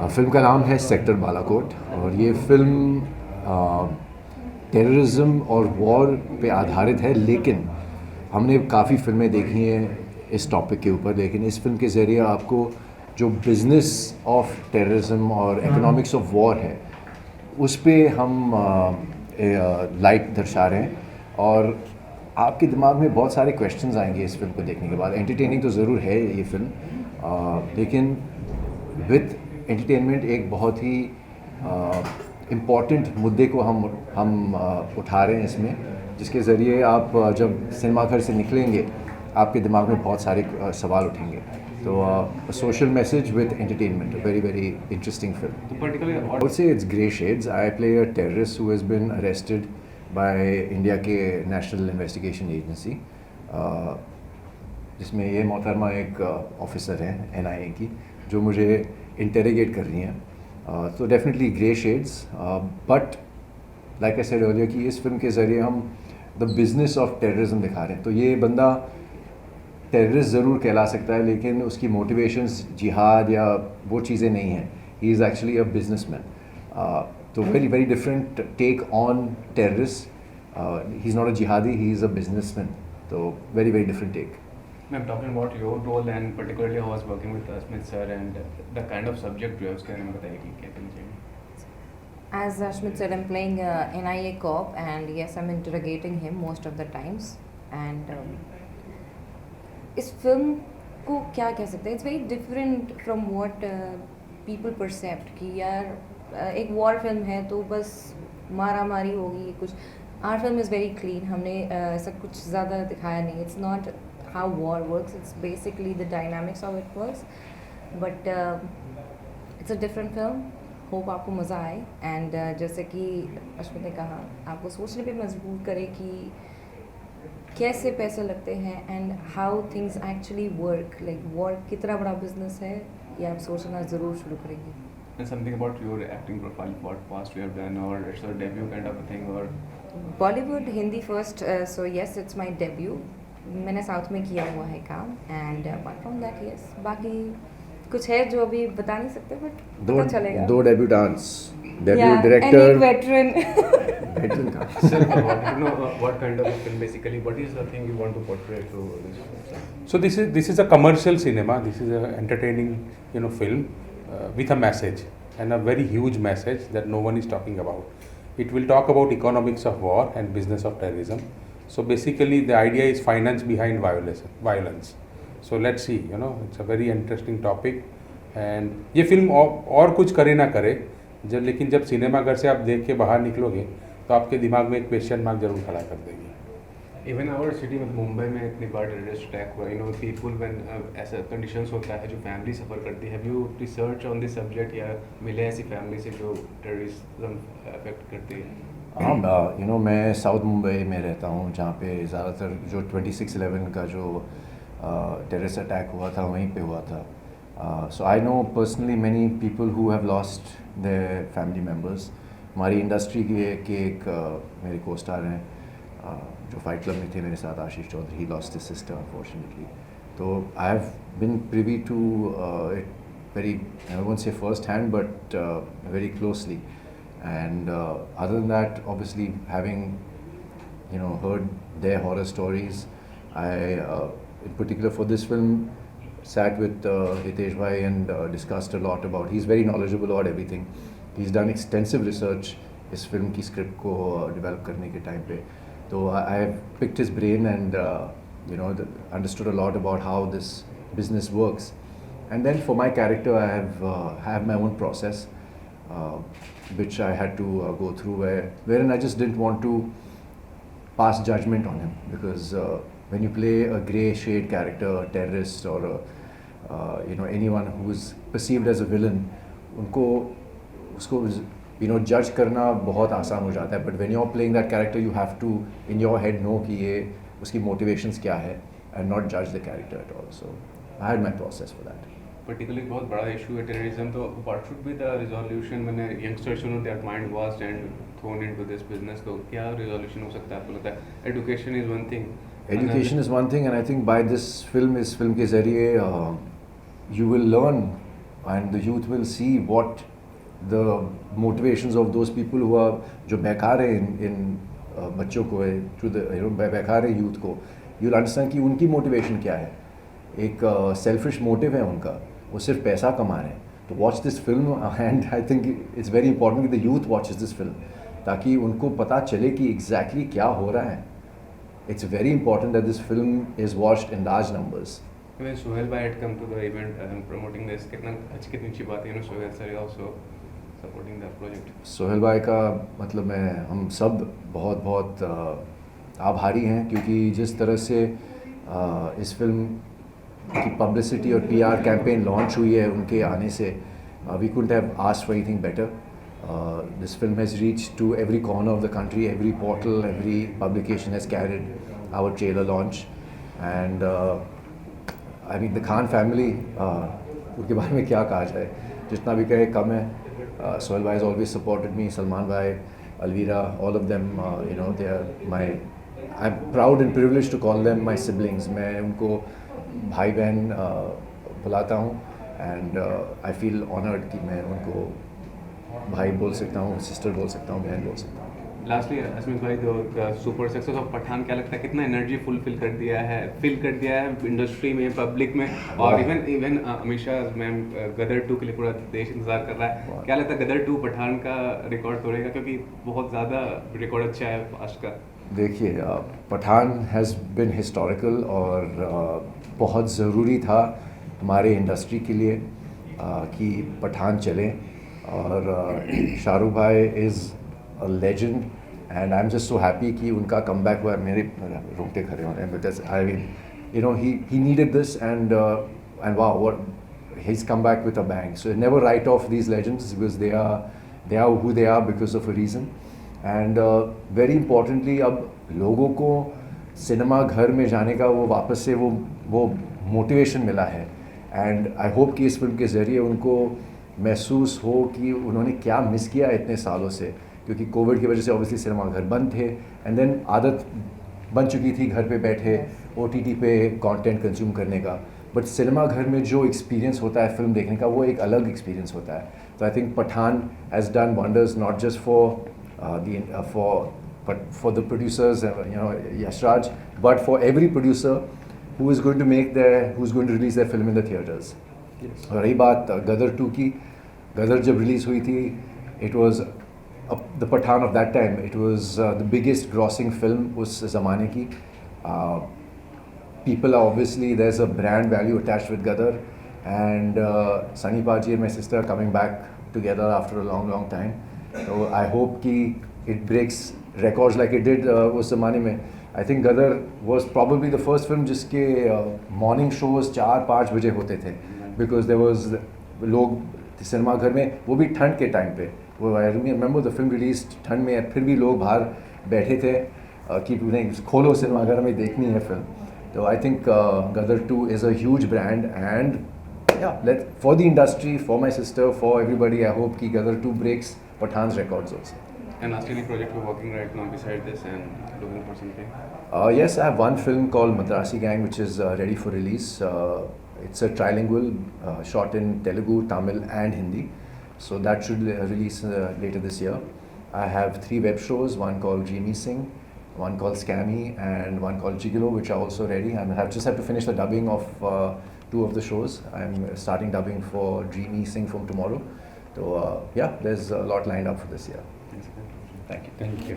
Film का नाम है सेक्टर बालाकोट और ये फ़िल्म टेररिज्म और वॉर पे आधारित है, लेकिन हमने काफ़ी फ़िल्में देखी हैं इस टॉपिक के ऊपर, लेकिन इस फिल्म के ज़रिए आपको जो बिज़नेस ऑफ टेररिज्म और इकोनॉमिक्स ऑफ वॉर है उस पे हम लाइट दर्शा रहे हैं। और आपके दिमाग में बहुत सारे क्वेश्चंस आएंगे इस फिल्म को देखने के बाद। एंटरटेनिंग तो ज़रूर है ये फिल्म, लेकिन विथ एंटरटेनमेंट एक बहुत ही इम्पॉर्टेंट मुद्दे को हम उठा रहे हैं इसमें, जिसके ज़रिए आप जब सिनेमा घर से निकलेंगे आपके दिमाग में बहुत सारे सवाल उठेंगे। तो social message with entertainment, very very interesting film. Particularly, I would say it's grey shades. I play a terrorist who has been arrested by India के नेशनल इन्वेस्टिगेशन एजेंसी, जिसमें ये मोहतरमा एक ऑफिसर हैं NIA की जो मुझे इंटेरोगेट कर रही हैं। तो definitely grey shades, but like I said earlier कि इस फिल्म के ज़रिए हम द बिज़नेस ऑफ टेररिज्म दिखा रहे हैं। तो ये बंदा टेररिस्ट ज़रूर कहला सकता है, लेकिन उसकी मोटिवेशंस जिहाद या वो चीज़ें नहीं हैं। He is actually a businessman. तो very very different take on terrorist. He is not a जिहादी, ही इज़ अ बिजनेसमैन। तो very very different take. I'm talking about your role and particularly how I was working with Ashmit sir and the kind of subject you have उसके बारे में बताइए कि क्या करना चाहिए। As Ashmit said, I'm playing a NIA cop, and yes, I'm interrogating him most of the times. And इस फिल्म को क्या कह सकते हैं, it's very different from what people percept कि यार एक वॉर फिल्म है तो बस मारा मारी होगी कुछ। Our film is very clean. हमने ऐसा कुछ ज़्यादा दिखाया नहीं। It's not how war works, it's basically the dynamics of it works, but it's a different film. Hope आपको मज़ा आए। एंड जैसे कि अश्मित ने कहा, आपको सोचने पे मजबूर करे कि कैसे पैसे लगते हैं and how things actually work, like war कितना बड़ा बिजनेस है, ये आप सोचना ज़रूर शुरू करेंगे। And something about your acting profile, what past you have done, or it's a debut kind of a thing, or Bollywood Hindi first, so yes it's my debut. मैंने साउथ में किया हुआ है काम, and apart from that yes बाकी कुछ है जो अभी बता नहीं सकते, बट पता चलेगा। दो डेब्यूटांट्स, डेब्यू एंड डायरेक्टर, एक वेटरन। वेटरन का। sir, I wanted to know what kind of a film basically, what is the thing you want to portray through this film? So this is a commercial cinema. This is a entertaining film with a message, and a very huge message that no one is talking about. It will talk about economics of war and business of terrorism. So basically the idea is finance behind violence. So let's see, it's a very interesting topic. And ये film और कुछ करे ना करे, लेकिन जब cinema घर से आप देख के बाहर निकलोगे तो आपके दिमाग में एक क्वेश्चन मार्क जरूर खड़ा कर देगी। Even our city में मुंबई में इतनी बार टेररिस्ट अटैक हुआ, people when ऐसा कंडीशंस होता है जो फैमिली सफ़र करती है। Have you research on this subject या मिले ऐसी फैमिली से जो टेररिज्म अफेक्ट करती है? हाँ, मैं साउथ मुंबई में रहता हूँ, जहाँ पे ज़्यादातर जो 26/11 का जो टेररिस्ट अटैक हुआ था वहीं पे हुआ था। So I know personally many people who have lost their family members. हमारी इंडस्ट्री के एक मेरे को स्टार हैं जो फाइट क्लब में थे मेरे साथ, Ashish Chaudhary, he lost his sister unfortunately. तो I have been privy to it very, I won't say first hand, but very closely. And other than that, obviously having heard their horror stories, I in particular for this film sat with Hitesh bhai and discussed a lot about, he's very knowledgeable about everything. He's done extensive research इस film की script को develop करने के time पे। तो I have picked his brain and understood a lot about how this business works. And then for my character, I have my own process, which I had to go through, wherein I just didn't want to pass judgment on him, because when you play a grey shade character, a terrorist, or anyone who is perceived as a villain, उसको judge करना बहुत आसान हो जाता है। But when you're playing that character, you have to in your head know कि ये उसकी motivations क्या है, and not judge the character at all. So I had my process for that. Particularly बहुत बड़ा इशू है टेररिज्म, तो what should be the resolution when youngsters their mind washed and thrown into this business? तो क्या resolution हो सकता है आपको लगता है? Education is one thing. Education is one thing, and I think by this film, इस film के ज़रिए you will learn and the youth will see what the motivations of those people who are जो बेकार है इन बच्चों को है to the बेकार है youth को, you'll understand कि उनकी motivation क्या है. एक selfish motive है उनका, वो सिर्फ पैसा कमा रहे हैं. तो watch this film and I think it's very important कि the youth watches this film ताकि उनको पता चले कि exactly क्या हो रहा है. It's very important that this film is watched in large numbers. When Sohail bhai had come to the event promoting this, कितनी अच्छी बात है, Sohail sir is also supporting the project. Sohail भाई का मतलब मैं हम सब बहुत बहुत आभारी हैं क्योंकि जिस तरह से इस फिल्म की पब्लिसिटी और पीआर कैंपेन लॉन्च हुई है उनके आने से, we couldn't have asked for anything better. This film has reached to every corner of the country, every portal, every publication has carried our trailer launch, and I mean the Khan family, उनके बारे में क्या कहा जाए, जितना भी कहे कम है. Sohail bhai has always supported me, Salman bhai, Alvira, all of them, they are my, I'm proud and privileged to call them my siblings. मैं उनको भाई बहन बुलाता हूँ, and I feel honored कि मैं उनको भाई बोल सकता हूँ, सिस्टर बोल सकता हूँ, बहन बोल सकता हूँ. Lastly, Ashmit bhai, the super success of Pathan क्या लगता है कितना एनर्जी फुलफिल कर दिया है, फिल कर दिया है इंडस्ट्री में, पब्लिक में, और इवन अमीशा मैम गदर 2 के लिए पूरा देश इंतजार कर रहा है. क्या लगता है गदर 2 पठान का रिकॉर्ड तोड़ेगा, क्योंकि बहुत ज़्यादा रिकॉर्ड अच्छा है फास्ट का. देखिए, पठान हैज़ बिन हिस्टोरिकल और बहुत ज़रूरी था हमारे इंडस्ट्री के लिए कि पठान चले. और शाहरुख भाई is a legend and I am just so happy कि उनका कम बैक हुआ. मेरे रोंगटे खड़े हो रहे हैं because I mean he needed this and wow what he's come back with a bang. So never write off these legends because they are who they are because of a reason. And very importantly, अब लोगों को cinema घर में जाने का वो वापस से वो मोटिवेशन मिला है. एंड आई होप कि इस फिल्म के ज़रिए उनको महसूस हो कि उन्होंने क्या मिस किया इतने सालों से, क्योंकि कोविड की वजह से ऑब्वियसली सिनेमा घर बंद थे एंड देन आदत बन चुकी थी घर पे बैठे OTT पे कंटेंट कंज्यूम करने का. बट सिनेमा घर में जो एक्सपीरियंस होता है फिल्म देखने का, वो एक अलग एक्सपीरियंस होता है. तो I think Pathaan has done wonders not just for the producers, Yashraj, but for every producer who is going to release their film in the theaters. Yes. रही बात गदर 2 की, गदर जब रिलीज़ हुई थी, it was the Pathan of that time, it was the biggest grossing film उस ज़माने की. People are obviously, there's a brand value attached with Gadar, and Sunny Paji and my sister are coming back together after a long time. So I hope कि it breaks records like it did उस ज़माने में. I think Gadar was probably the first film जिसके morning shows 4-5 बजे होते थे, because there was लोग cinema घर में, वो भी ठंड के टाइम पे, वो I remember the film released ठंड में, फिर भी लोग बाहर बैठे थे कि नहीं खोलो सिनेमा घर में देखनी है film. So I think Gadar 2 is a huge brand, and yeah, for the industry, for my sister, for everybody, I hope कि Gadar 2 breaks Pathan's records also. And last any project you're working right now beside this and looking for something? Yes, I have one film called Madrasi Gang which is ready for release. It's a trilingual, shot in Telugu, Tamil and Hindi. So that should release later this year. I have 3 web shows, one called Dreamy Sing, one called Scammy, and one called Gigolo, which are also ready. And I just have to finish the dubbing of 2 of the shows. I'm starting dubbing for Dreamy Sing from tomorrow. So yeah, there's a lot lined up for this year. Thank you. Thank you.